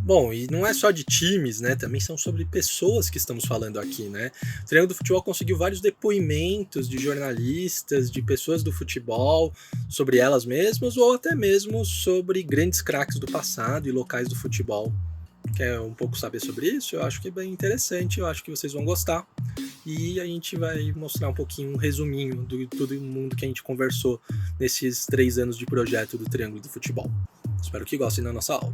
Bom, e não é só de times, né? Também são sobre pessoas que estamos falando aqui, né? O Triângulo do Futebol conseguiu vários depoimentos de jornalistas, de pessoas do futebol, sobre elas mesmas ou até mesmo sobre grandes craques do passado e locais do futebol. Quer um pouco saber sobre isso? Eu acho que é bem interessante, eu acho que vocês vão gostar. E a gente vai mostrar um pouquinho, um resuminho do todo mundo que a gente conversou nesses 3 anos de projeto do Triângulo do Futebol. Espero que gostem da nossa aula.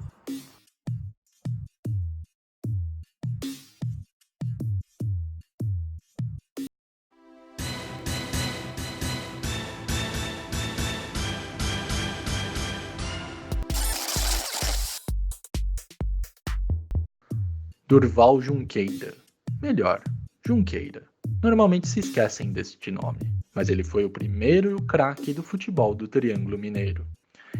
Durval Junqueira. Melhor, Junqueira. Normalmente se esquecem deste nome, mas ele foi o primeiro e o craque do futebol do Triângulo Mineiro.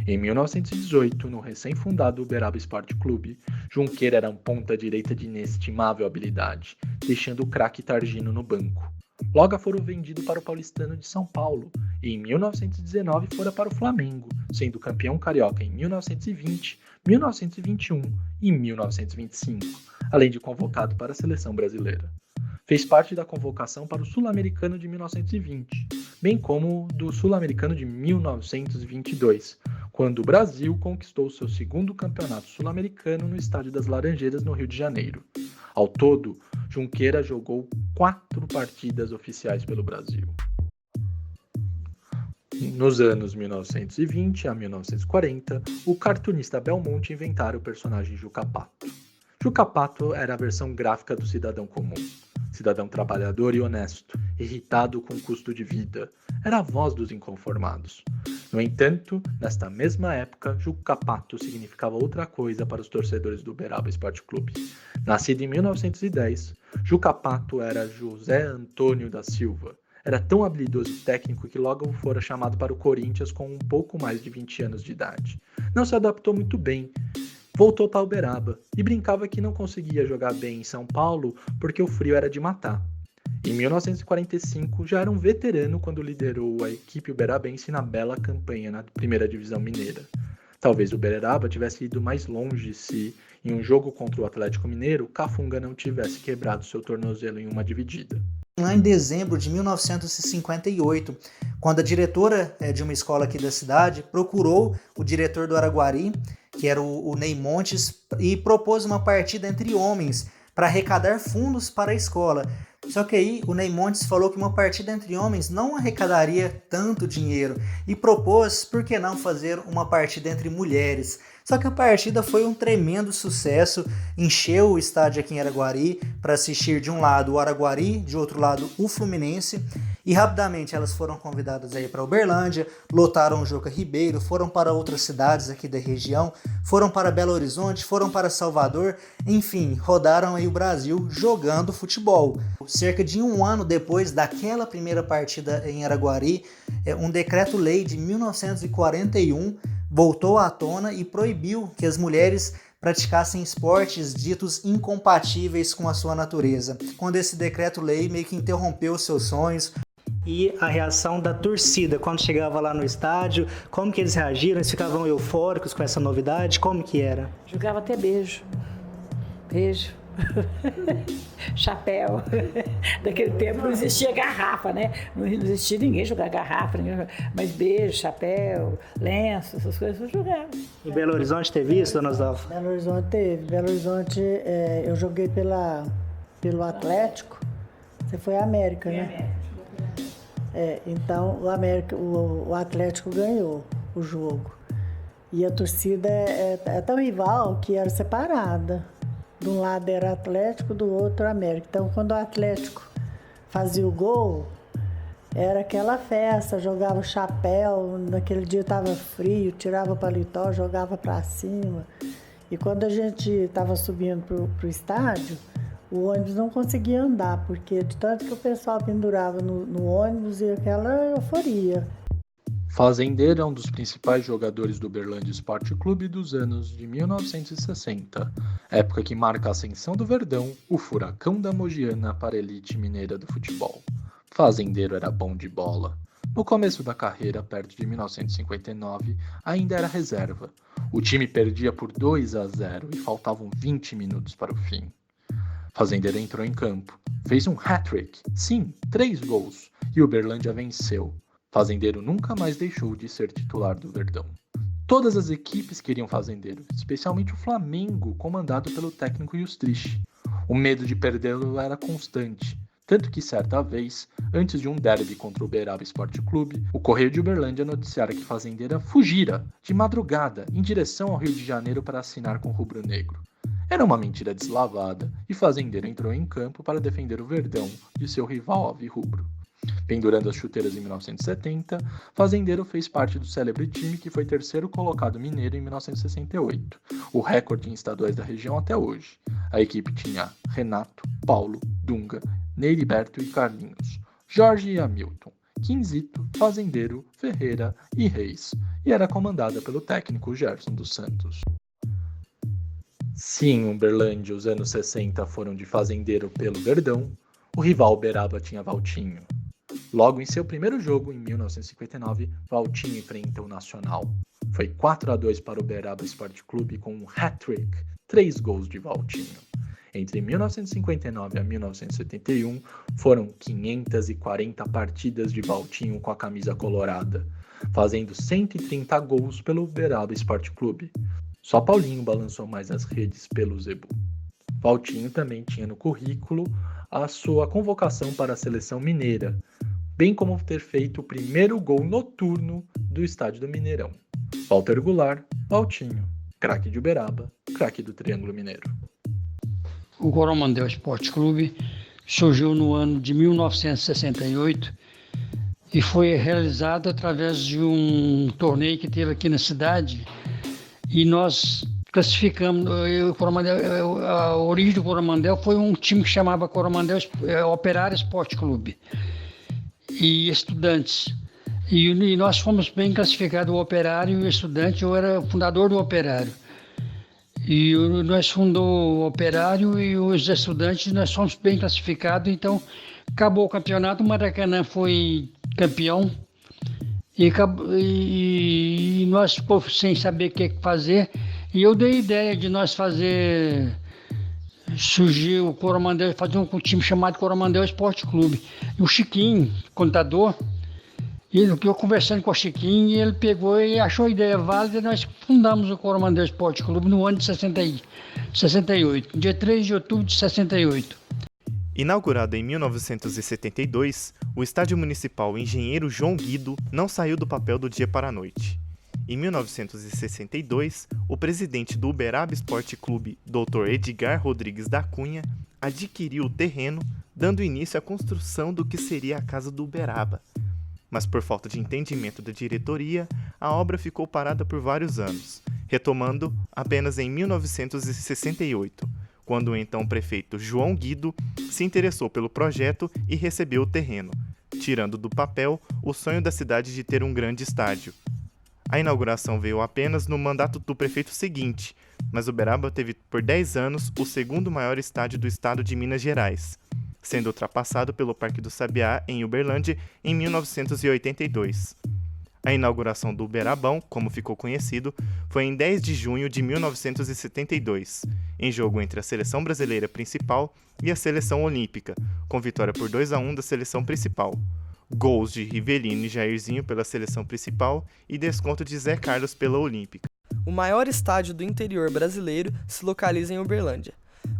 Em 1918, no recém-fundado Uberaba Esporte Clube, Junqueira era um ponta-direita de inestimável habilidade, deixando o craque Targino no banco. Logo foram vendido para o Paulistano de São Paulo e em 1919 fora para o Flamengo, sendo campeão carioca em 1920, 1921 e 1925, além de convocado para a seleção brasileira. Fez parte da convocação para o Sul-Americano de 1920, bem como do Sul-Americano de 1922, quando o Brasil conquistou seu segundo campeonato sul-americano no Estádio das Laranjeiras, no Rio de Janeiro. Ao todo, Junqueira jogou 4 partidas oficiais pelo Brasil. Nos anos 1920 a 1940, o cartunista Belmonte inventara o personagem Juca Pato. Juca Pato era a versão gráfica do cidadão comum. Cidadão trabalhador e honesto, irritado com o custo de vida, era a voz dos inconformados. No entanto, nesta mesma época, Juca Pato significava outra coisa para os torcedores do Uberaba Esporte Clube. Nascido em 1910, Juca Pato era José Antônio da Silva. Era tão habilidoso e técnico que logo fora chamado para o Corinthians com um pouco mais de 20 anos de idade. Não se adaptou muito bem. Voltou para Uberaba e brincava que não conseguia jogar bem em São Paulo porque o frio era de matar. Em 1945, já era um veterano quando liderou a equipe uberabense na bela campanha na primeira divisão mineira. Talvez o Uberaba tivesse ido mais longe se, em um jogo contra o Atlético Mineiro, Cafunga não tivesse quebrado seu tornozelo em uma dividida. Lá em dezembro de 1958, quando a diretora de uma escola aqui da cidade procurou o diretor do Araguari, que era o Ney Montes, e propôs uma partida entre homens para arrecadar fundos para a escola. Só que aí o Ney Montes falou que uma partida entre homens não arrecadaria tanto dinheiro e propôs, por que não fazer uma partida entre mulheres? Só que a partida foi um tremendo sucesso, encheu o estádio aqui em Araguari para assistir de um lado o Araguari, de outro lado o Fluminense, e rapidamente elas foram convidadas aí para Uberlândia, lotaram o Juca Ribeiro, foram para outras cidades aqui da região, foram para Belo Horizonte, foram para Salvador, enfim, rodaram aí o Brasil jogando futebol. Cerca de um ano depois daquela primeira partida em Araguari, um decreto-lei de 1941 voltou à tona e proibiu que as mulheres praticassem esportes ditos incompatíveis com a sua natureza. Quando esse decreto-lei meio que interrompeu seus sonhos. E a reação da torcida quando chegava lá no estádio, como que eles reagiram? Eles ficavam eufóricos com essa novidade? Como que era? Jogava até beijo. Beijo. Chapéu. Daquele tempo não existia garrafa, né? Não existia ninguém jogar garrafa, mas beijo, chapéu, lenço, essas coisas eu jogava. Em Belo Horizonte teve isso, dona Osvaldo? Belo Horizonte teve. Belo Horizonte eu joguei pelo Atlético. Você foi a América, né? Então o Atlético ganhou o jogo. E a torcida é tão rival que era separada. De um lado era Atlético, do outro América. Então, quando o Atlético fazia o gol, era aquela festa, jogava o chapéu, naquele dia estava frio, tirava o paletó, jogava para cima. E quando a gente estava subindo para o estádio, o ônibus não conseguia andar, porque de tanto que o pessoal pendurava no ônibus e aquela euforia. Fazendeiro é um dos principais jogadores do Uberlândia Esporte Clube dos anos de 1960, época que marca a ascensão do Verdão, o furacão da Mogiana para a elite mineira do futebol. Fazendeiro era bom de bola. No começo da carreira, perto de 1959, ainda era reserva. O time perdia por 2-0 e faltavam 20 minutos para o fim. Fazendeiro entrou em campo, fez um hat-trick, sim, 3 gols, e o Uberlândia venceu. Fazendeiro nunca mais deixou de ser titular do Verdão. Todas as equipes queriam Fazendeiro, especialmente o Flamengo, comandado pelo técnico Justrich. O medo de perdê-lo era constante, tanto que certa vez, antes de um derby contra o Uberaba Esporte Clube, o Correio de Uberlândia noticiara que Fazendeira fugira, de madrugada, em direção ao Rio de Janeiro para assinar com o rubro-negro. Era uma mentira deslavada, e Fazendeiro entrou em campo para defender o Verdão de seu rival alvirrubro. Pendurando as chuteiras em 1970, Fazendeiro fez parte do célebre time que foi terceiro colocado mineiro em 1968, o recorde em estaduais da região até hoje. A equipe tinha Renato, Paulo, Dunga, Neiriberto e Carlinhos, Jorge e Hamilton, Quinzito, Fazendeiro, Ferreira e Reis, e era comandada pelo técnico Gerson dos Santos. Se em Uberlândia os anos 60 foram de Fazendeiro pelo Verdão, o rival Uberaba tinha Valtinho. Logo em seu primeiro jogo, em 1959, Valtinho enfrenta o Nacional. Foi 4-2 para o Uberaba Esporte Clube com um hat-trick, 3 gols de Valtinho. Entre 1959 e 1971, foram 540 partidas de Valtinho com a camisa colorada, fazendo 130 gols pelo Uberaba Esporte Clube. Só Paulinho balançou mais as redes pelo Zebu. Valtinho também tinha no currículo a sua convocação para a seleção mineira, bem como ter feito o primeiro gol noturno do estádio do Mineirão. Walter Goulart, Valtinho, craque de Uberaba, craque do Triângulo Mineiro. O Coromandel Esporte Clube surgiu no ano de 1968 e foi realizado através de um torneio que teve aqui na cidade, e nós classificamos. A origem do Coromandel foi um time que chamava Coromandel Operário Esporte Clube e Estudantes. E nós fomos bem classificados, o Operário e o Estudante. Eu era fundador do Operário. E nós fundou o Operário e os Estudantes, nós fomos bem classificados. Então, acabou o campeonato, o Maracanã foi campeão. E nós ficamos sem saber o que fazer. E eu dei a ideia de nós surgir o Coromandel, fazer um time chamado Coromandel Esporte Clube. E o Chiquinho, contador, eu conversando com o Chiquinho, ele pegou e achou a ideia válida, e nós fundamos o Coromandel Esporte Clube no ano de 68, dia 3 de outubro de 68. Inaugurado em 1972, o Estádio Municipal Engenheiro João Guido não saiu do papel do dia para a noite. Em 1962, o presidente do Uberaba Esporte Clube, Dr. Edgar Rodrigues da Cunha, adquiriu o terreno, dando início à construção do que seria a Casa do Uberaba. Mas por falta de entendimento da diretoria, a obra ficou parada por vários anos, retomando apenas em 1968, quando o então prefeito João Guido se interessou pelo projeto e recebeu o terreno, tirando do papel o sonho da cidade de ter um grande estádio. A inauguração veio apenas no mandato do prefeito seguinte, mas Uberaba teve por 10 anos o segundo maior estádio do estado de Minas Gerais, sendo ultrapassado pelo Parque do Sabiá, em Uberlândia, em 1982. A inauguração do Uberabão, como ficou conhecido, foi em 10 de junho de 1972, em jogo entre a seleção brasileira principal e a seleção olímpica, com vitória por 2-1 da seleção principal. Gols de Rivelino e Jairzinho pela seleção principal e desconto de Zé Carlos pela olímpica. O maior estádio do interior brasileiro se localiza em Uberlândia.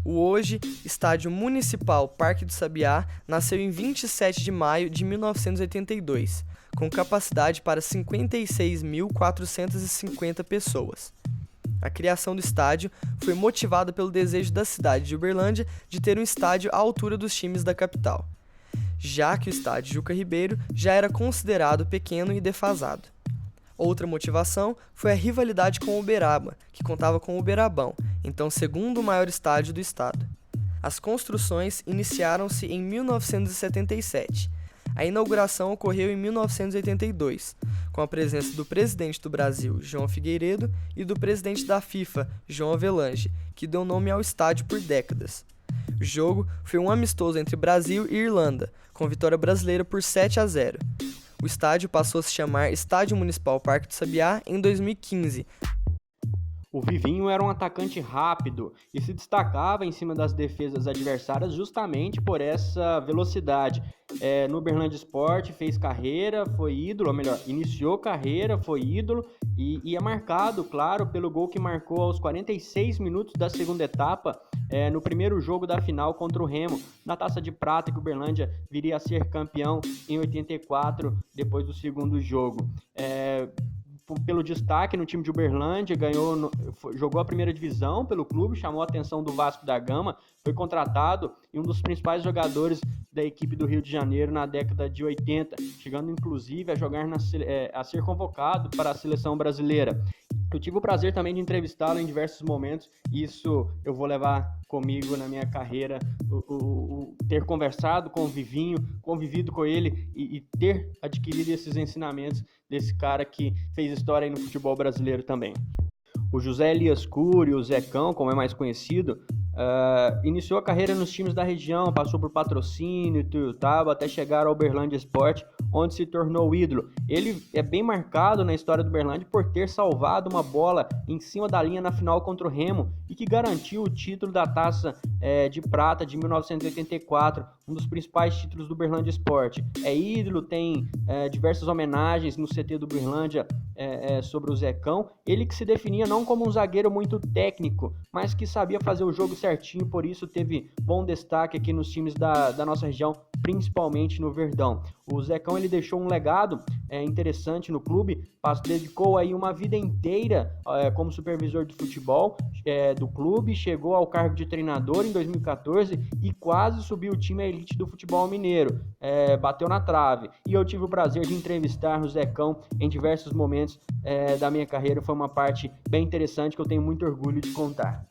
O hoje Estádio Municipal Parque do Sabiá nasceu em 27 de maio de 1982, com capacidade para 56.450 pessoas. A criação do estádio foi motivada pelo desejo da cidade de Uberlândia de ter um estádio à altura dos times da capital, já que o estádio Juca Ribeiro já era considerado pequeno e defasado. Outra motivação foi a rivalidade com o Uberaba, que contava com o Uberabão, então segundo maior estádio do estado. As construções iniciaram-se em 1977. A inauguração ocorreu em 1982, com a presença do presidente do Brasil, João Figueiredo, e do presidente da FIFA, João Avelange, que deu nome ao estádio por décadas. O jogo foi um amistoso entre Brasil e Irlanda, com vitória brasileira por 7-0. O estádio passou a se chamar Estádio Municipal Parque do Sabiá em 2015. O Vivinho era um atacante rápido e se destacava em cima das defesas adversárias justamente por essa velocidade. No Uberlândia Sport fez carreira, foi ídolo, ou melhor, iniciou carreira, foi ídolo e é marcado, claro, pelo gol que marcou aos 46 minutos da segunda etapa, no primeiro jogo da final contra o Remo, na Taça de Prata, que o Uberlândia viria a ser campeão em 84, depois do segundo jogo. Pelo destaque no time de Uberlândia, jogou a primeira divisão pelo clube, chamou a atenção do Vasco da Gama, foi contratado e um dos principais jogadores da equipe do Rio de Janeiro na década de 80, chegando inclusive a jogar a ser convocado para a seleção brasileira. Eu tive o prazer também de entrevistá-lo em diversos momentos, e isso eu vou levar comigo na minha carreira, ter conversado com o Vivinho, convivido com ele e ter adquirido esses ensinamentos desse cara que fez história aí no futebol brasileiro também. O José Elias Cury, o Zecão, como é mais conhecido, iniciou a carreira nos times da região, passou por Patrocínio, Tuiutaba, até chegar ao Uberlândia Sport, onde se tornou ídolo. Ele é bem marcado na história do Uberlândia por ter salvado uma bola em cima da linha na final contra o Remo e que garantiu o título da Taça de Prata de 1984, um dos principais títulos do Uberlândia Sport. É ídolo, tem diversas homenagens no CT do Uberlândia sobre o Zecão. Ele que se definia não como um zagueiro muito técnico, mas que sabia fazer o jogo certinho, por isso teve bom destaque aqui nos times da nossa região, principalmente no Verdão. O Zecão ele deixou um legado interessante no clube, dedicou aí uma vida inteira como supervisor de futebol do clube, chegou ao cargo de treinador em 2014 e quase subiu o time à elite do futebol mineiro, bateu na trave. E eu tive o prazer de entrevistar o Zecão em diversos momentos da minha carreira, foi uma parte bem interessante que eu tenho muito orgulho de contar.